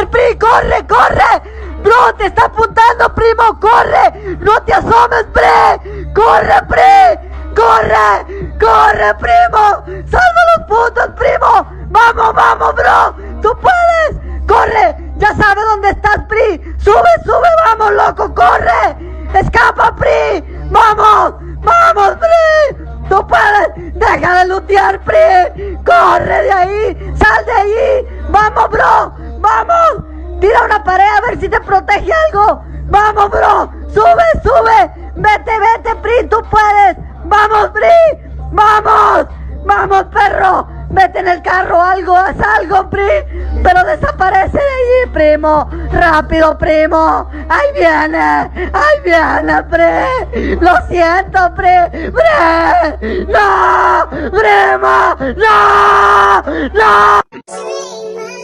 lutear, Pri, corre, corre. Bro, te está apuntando, primo, corre. No te asomes, Pri. Corre, Pri. ¡Corre! ¡Corre, primo! ¡Salva los puntos, primo! ¡Vamos, vamos, bro! ¡Tú puedes! ¡Corre! ¡Ya sabes dónde estás, Pri! ¡Sube, sube! ¡Vamos, loco! ¡Corre! ¡Escapa, Pri! ¡Vamos! ¡Vamos, Pri! ¡Tú puedes! ¡Deja de lootear, Pri! ¡Corre de ahí! ¡Sal de ahí! ¡Vamos, bro! ¡Vamos! ¡Tira una pared a ver si te protege algo! ¡Vamos, bro! ¡Sube, sube! ¡Vete, vete, Pri! ¡Tú puedes! ¡Vamos, Pri! ¡Vamos! ¡Vamos, perro! ¡Vete en el carro! ¡Algo! ¡Haz algo, Pri! ¡Pero desaparece de allí, primo! ¡Rápido, primo! ¡Ahí viene! ¡Ahí viene, Pri! ¡Lo siento, Pri! ¡Pri! ¡No! ¡Primo! ¡No! ¡No!